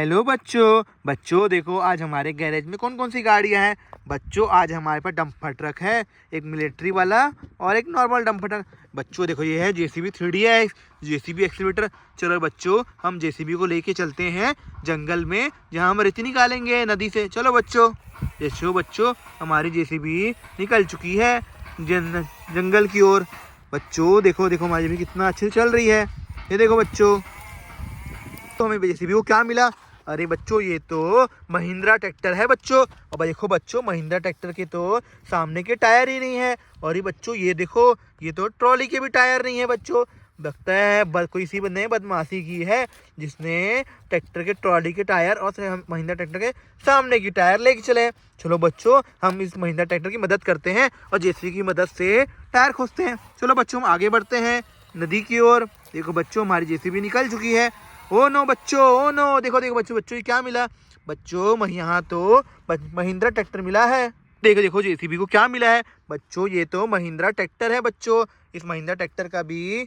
Hello बच्चों। बच्चों देखो आज हमारे गैरेज में कौन कौन सी गाड़ियां हैं। बच्चों आज हमारे पास डंपर ट्रक है, एक मिलिट्री वाला और एक नॉर्मल डंपर ट्रक। बच्चों देखो ये है जेसीबी 3D है, जेसीबी एक्सीवेटर। चलो बच्चों हम जेसीबी को लेके चलते हैं जंगल में, जहां हम रेती निकालेंगे नदी से। चलो बच्चों। बच्चों हमारी जेसीबी निकल चुकी है जंगल की ओर। बच्चों देखो देखो हमारी जेसीबी कितना अच्छे से चल रही है। ये देखो बच्चों, तो हमें जेसीबी को क्या मिला। अरे बच्चों ये तो महिंद्रा ट्रैक्टर है बच्चों। अब देखो बच्चों महिंद्रा ट्रैक्टर के तो सामने के टायर ही नहीं है। और ये बच्चों ये देखो ये तो ट्रॉली के भी टायर नहीं है बच्चों। लगता है कोई सी ने बदमाशी की है, जिसने ट्रैक्टर के ट्रॉली के टायर और महिंद्रा ट्रैक्टर के सामने की टायर लेके चले। चलो बच्चों हम इस महिंद्रा ट्रैक्टर की मदद करते हैं और जेसीबी की मदद से टायर खोजते हैं। चलो बच्चों हम आगे बढ़ते हैं नदी की ओर। देखो बच्चों हमारी जेसीबी निकल चुकी है। ओ नो बच्चों, ओ नो, देखो देखो बच्चों बच्चों ये क्या मिला। बच्चों यहाँ तो महिंद्रा ट्रैक्टर मिला है। देखो देखो जेसीबी को क्या मिला है। बच्चों ये तो महिंद्रा ट्रैक्टर है बच्चों। इस महिंद्रा ट्रैक्टर का भी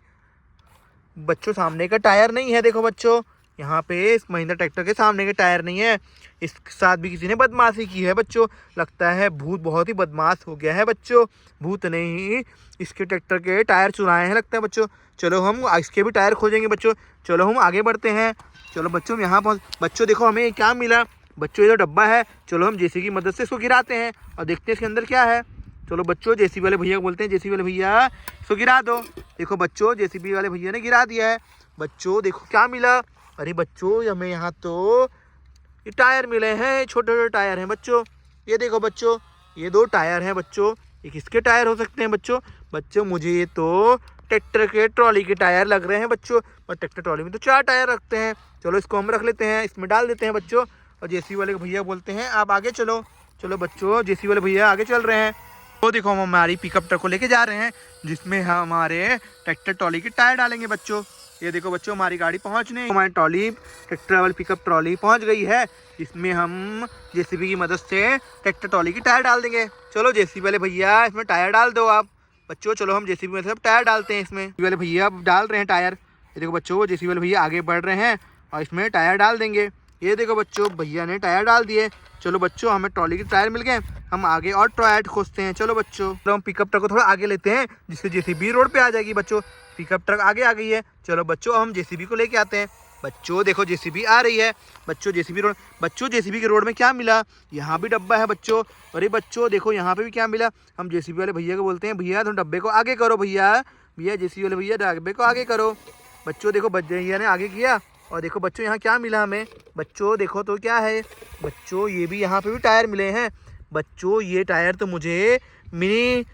बच्चों सामने का टायर नहीं है। देखो बच्चों यहाँ पे इस महिंद्रा ट्रैक्टर के सामने के टायर नहीं है। इसके साथ भी किसी ने बदमाशी की है बच्चों। लगता है भूत बहुत ही बदमाश हो गया है बच्चों। भूत ने ही इसके ट्रैक्टर के टायर चुराए हैं लगता है बच्चों। चलो हम इसके भी टायर खोजेंगे बच्चों। चलो हम आगे बढ़ते हैं। चलो बच्चों यहाँ पर बच्चों देखो हमें क्या मिला। बच्चों ये तो डब्बा है। चलो हम जेसीबी की मदद से इसको गिराते हैं और देखते हैं इसके अंदर क्या है। चलो बच्चों जेसीबी वाले भैया को बोलते हैं, जेसीबी वाले भैया इसको गिरा दो। देखो बच्चों जेसीबी वाले भैया ने गिरा दिया है। बच्चों देखो क्या मिला। अरे बच्चों हमें यहाँ तो ये टायर मिले हैं, छोटे छोटे टायर हैं बच्चों। ये देखो बच्चों ये 2 टायर हैं बच्चों। ये किसके टायर हो सकते हैं बच्चों। बच्चों मुझे ये तो ट्रैक्टर के ट्रॉली के टायर लग रहे हैं बच्चों। और ट्रैक्टर ट्रॉली में तो 4 टायर रखते हैं। चलो इसको हम रख लेते हैं, इसमें डाल देते हैं बच्चों। और जेसीबी वाले भैया बोलते हैं आप आगे चलो। चलो बच्चों जेसीबी वाले भैया आगे चल रहे हैं। तो देखो हम हमारी पिकअप ट्रक को लेके जा रहे हैं, जिसमें हमारे ट्रैक्टर ट्रॉली के टायर डालेंगे बच्चों। ये देखो बच्चों हमारी गाड़ी पहुंचने हमारी ट्रॉली ट्रैक्टर वाली पिकअप ट्रॉली पहुंच गई है। इसमें हम जेसीबी की मदद से ट्रैक्टर ट्रॉली की टायर डाल देंगे। चलो जेसीबी वाले भैया इसमें टायर डाल दो आप। बच्चों चलो हम जेसीबी में सब टायर डालते हैं। इसमें वाले भैया डाल रहे हैं टायर। ये देखो बच्चों जेसीबी वाले भैया आगे बढ़ रहे हैं और इसमें टायर डाल देंगे। ये देखो बच्चों भैया ने टायर डाल दिए। चलो बच्चों हमें ट्रॉली के टायर मिल गए। हम आगे और टायर खोजते हैं। चलो बच्चों तो हम पिकअप ट्रक को थोड़ा आगे लेते हैं, जिससे जेसीबी रोड पे आ जाएगी बच्चों। पिकअप ट्रक आगे आ गई है। चलो बच्चों हम जेसीबी को लेके आते हैं। बच्चों देखो जेसीबी आ रही है। बच्चों जेसीबी रोड, बच्चों जेसीबी के रोड में क्या मिला। यहाँ भी डब्बा है बच्चों। अरे बच्चों देखो यहाँ पे भी क्या मिला। हम जेसीबी वाले भैया को बोलते हैं भैया तुम डब्बे को आगे करो। भैया भैया जेसीबी वाले भैया डब्बे को आगे करो। बच्चों देखो भैया ने आगे किया। और देखो बच्चों यहाँ क्या मिला हमें। बच्चों देखो तो क्या है। बच्चों ये भी यहाँ पे भी टायर मिले हैं। बच्चों ये टायर तो मुझे मिनी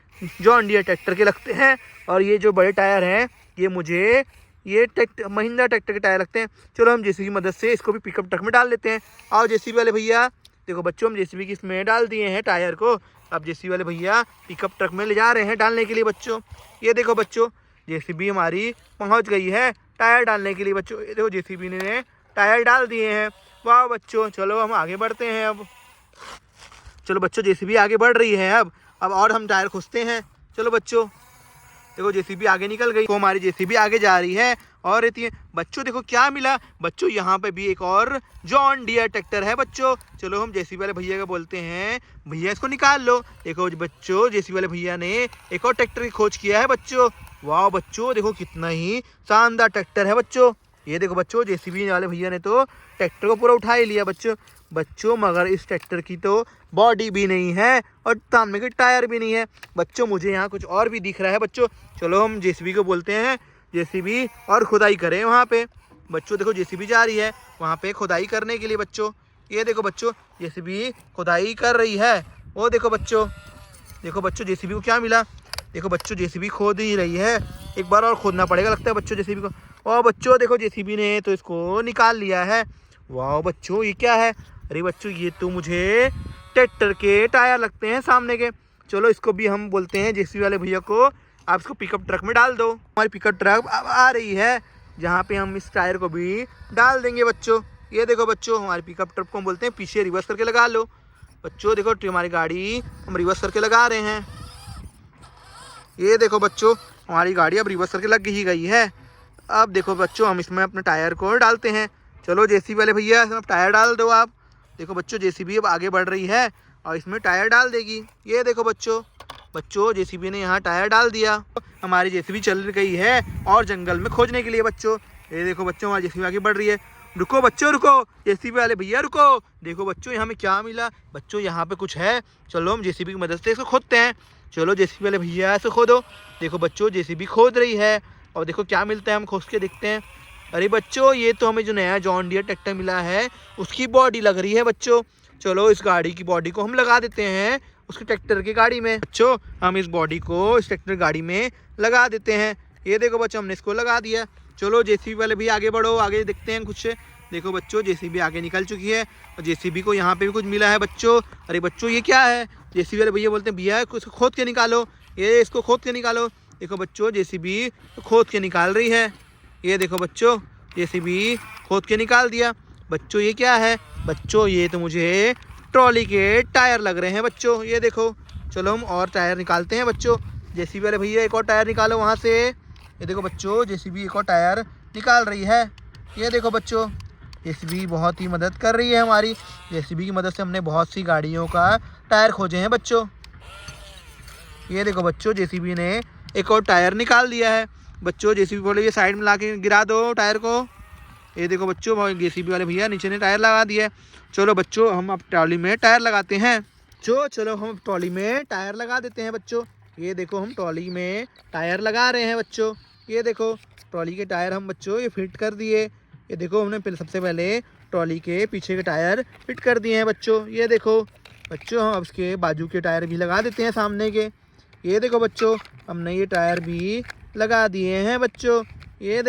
जॉन डियर ट्रैक्टर के लगते हैं। और ये जो बड़े टायर हैं ये मुझे ये महिंद्रा ट्रैक्टर के टायर लगते हैं। चलो हम जेसीबी की मदद से इसको भी पिकअप ट्रक में डाल लेते हैं। और जेसीबी वाले भैया देखो बच्चों हम जेसीबी की इसमें डाल दिए हैं टायर को। अब जेसीबी वाले भैया पिकअप ट्रक में ले जा रहे हैं डालने के लिए बच्चों। ये देखो बच्चों जेसीबी हमारी पहुंच गई है टायर डालने के लिए बच्चों। ये देखो जेसीबी ने टायर डाल दिए हैं। वाह बच्चों चलो हम आगे बढ़ते हैं अब। चलो बच्चों जेसीबी आगे बढ़ रही है अब और हम टायर खोजते हैं। चलो बच्चों देखो जेसीबी आगे निकल गई तो हमारी जेसीबी आगे जा रही है और रहती है। बच्चों देखो क्या मिला। बच्चों यहाँ पे भी एक और जॉन डियर ट्रैक्टर है बच्चों। चलो हम जेसीबी वाले भैया को बोलते हैं भैया इसको निकाल लो। देखो बच्चों जेसीबी वाले भैया ने एक और ट्रैक्टर की खोज किया है बच्चों। वाह बच्चों देखो कितना ही शानदार ट्रैक्टर है बच्चों। ये देखो बच्चों जेसीबी वाले भैया ने तो ट्रैक्टर को पूरा उठा ही लिया बच्चों। मगर इस ट्रैक्टर की तो बॉडी भी नहीं है और सामने के टायर भी नहीं है बच्चों। मुझे यहाँ कुछ और भी दिख रहा है बच्चों। चलो हम जेसीबी को बोलते हैं जेसीबी और खुदाई करें वहाँ पे। बच्चों देखो जेसीबी जा रही है वहाँ पे खुदाई करने के लिए बच्चों। ये देखो बच्चों जेसीबी खुदाई कर रही है। वो देखो बच्चों जेसीबी को क्या मिला। देखो बच्चों जेसीबी खोद ही रही है। एक बार और खोदना पड़ेगा लगता है बच्चों जेसीबी को। और बच्चों देखो जेसीबी ने तो इसको निकाल लिया है। वाह बच्चों ये क्या है। अरे बच्चों ये तो मुझे ट्रैक्टर के टायर लगते हैं सामने के। चलो इसको भी हम बोलते हैं जेसीबी वाले भैया को आप इसको पिकअप ट्रक में डाल दो। हमारी पिकअप ट्रक अब आ रही है, जहाँ पे हम इस टायर को भी डाल देंगे बच्चों। ये देखो बच्चों हमारी पिकअप ट्रक को हम बोलते हैं पीछे रिवर्स करके लगा लो। बच्चों देखो हमारी गाड़ी हम रिवर्स करके लगा रहे हैं। ये देखो बच्चों हमारी गाड़ी अब रिवर्स करके लग ही गई है। अब देखो बच्चों हम इसमें अपने टायर को डालते हैं। चलो जेसीबी वाले भैया इसमें टायर डाल दो आप। देखो बच्चों जेसीबी अब आगे बढ़ रही है और इसमें टायर डाल देगी। ये देखो बच्चों जेसीबी ने यहाँ टायर डाल दिया। हमारी जेसीबी चल गई है और जंगल में खोजने के लिए बच्चों। ये देखो बच्चों हमारी जेसीबी आगे बढ़ रही है। रुको बच्चों रुको, जेसीबी वाले भैया रुको। देखो बच्चों यहाँ में क्या मिला। बच्चों यहाँ पे कुछ है, चलो हम जेसीबी की मदद से इसको खोदते हैं। चलो जेसीबी वाले भैया ऐसे खोदो। देखो बच्चों जेसीबी खोद रही है और देखो क्या मिलता है, हम खोद के देखते हैं। अरे बच्चों ये तो हमें जो नया जॉन डियर ट्रैक्टर मिला है उसकी बॉडी लग रही है बच्चों। चलो इस गाड़ी की बॉडी को हम लगा देते हैं उसके ट्रैक्टर की गाड़ी में। बच्चों हम इस बॉडी को इस ट्रैक्टर गाड़ी में लगा देते हैं। ये देखो बच्चों हमने इसको लगा दिया। चलो जेसीबी वाले भी आगे बढ़ो, आगे देखते हैं कुछ। देखो बच्चों जेसीबी आगे निकल चुकी है और जेसीबी को यहाँ पे भी कुछ मिला है बच्चों। अरे बच्चों ये क्या है। जेसीबी वाले भैया बोलते हैं भैया इसको खोद के निकालो, ये इसको खोद के निकालो। देखो बच्चों जेसीबी खोद के निकाल रही है। ये देखो बच्चों जेसीबी खोद के निकाल दिया। बच्चों ये क्या है। बच्चों ये तो मुझे ट्रॉली के टायर लग रहे हैं बच्चों। ये देखो चलो हम और टायर निकालते हैं बच्चों। जेसीबी वाले भैया एक और टायर निकालो वहाँ से। ये देखो बच्चों जेसीबी एक और टायर निकाल रही है। ये देखो बच्चों जेसीबी बहुत ही मदद कर रही है हमारी। जेसीबी की मदद से हमने बहुत सी गाड़ियों का टायर खोजे हैं बच्चों। ये देखो बच्चों जेसीबी ने एक और टायर निकाल दिया है। बच्चों जेसीबी वाले ये साइड में ला के गिरा दो टायर को। ये देखो बच्चों जेसीबी वाले भैया नीचे ने टायर लगा दिया है। चलो बच्चों हम अब ट्रॉली में टायर लगाते हैं। चलो हम ट्रॉली में टायर लगा देते हैं बच्चों। ये देखो हम ट्रॉली में टायर लगा रहे हैं बच्चों। ये देखो ट्रॉली के टायर हम बच्चों ये फिट कर दिए। ये देखो हमने सबसे पहले ट्रॉली के पीछे के टायर फिट कर दिए हैं बच्चों। ये देखो बच्चों हम अब इसके बाजू के टायर भी लगा देते हैं सामने के। ये देखो बच्चों हमने ये टायर भी लगा दिए हैं बच्चों। ये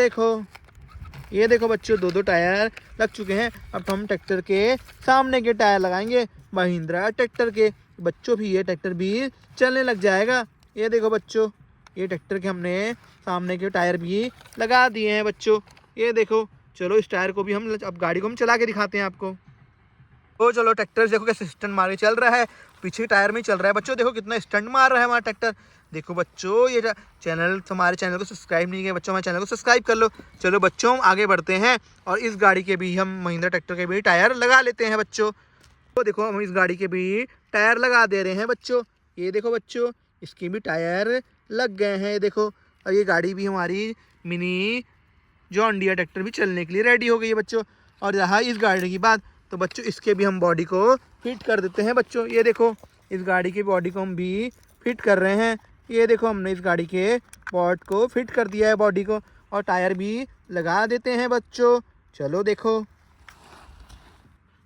देखो बच्चों दो टायर लग चुके हैं। अब हम ट्रैक्टर के सामने के टायर लगाएंगे महिंद्रा ट्रैक्टर के। बच्चों भी ये ट्रैक्टर भी चलने लग जाएगा। ये देखो बच्चों ये ट्रैक्टर के हमने सामने के टायर भी लगा दिए हैं बच्चों। ये देखो चलो इस टायर को भी हम अब गाड़ी को हम चला के दिखाते हैं आपको। तो चलो ट्रैक्टर देखो कैसे स्टंट मार के चल रहा है, पीछे टायर में ही चल रहा है बच्चों। देखो कितना स्टंट मार रहा है हमारा ट्रैक्टर। देखो बच्चों ये चैनल हमारे चैनल को सब्सक्राइब नहीं किया बच्चों, हमारे चैनल को सब्सक्राइब कर लो। चलो बच्चों हम आगे बढ़ते हैं और इस गाड़ी के भी हम महिंद्रा ट्रैक्टर के भी टायर लगा लेते हैं बच्चों। तो देखो हम इस गाड़ी के भी टायर लगा दे रहे हैं बच्चों। ये देखो बच्चों इसके भी टायर लग गए हैं। ये देखो और ये गाड़ी भी हमारी मिनी जॉन डियर ट्रैक्टर भी चलने के लिए रेडी हो गई है बच्चों। और रहा इस गाड़ी की बात तो बच्चों इसके भी हम बॉडी को फिट कर देते हैं बच्चों। ये देखो इस गाड़ी की बॉडी को हम भी फिट कर रहे हैं। ये देखो हमने इस गाड़ी के पॉट को फिट कर दिया है बॉडी को और टायर भी लगा देते हैं बच्चों। चलो देखो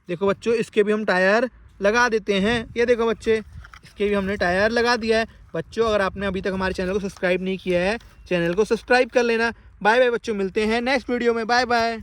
बच्चों इसके भी हम टायर लगा देते हैं। ये देखो बच्चे इसके भी हमने टायर लगा दिया है बच्चों। अगर आपने अभी तक हमारे चैनल को सब्सक्राइब नहीं किया है चैनल को सब्सक्राइब कर लेना। बाय बाय बच्चों, मिलते हैं नेक्स्ट वीडियो में। Bye bye.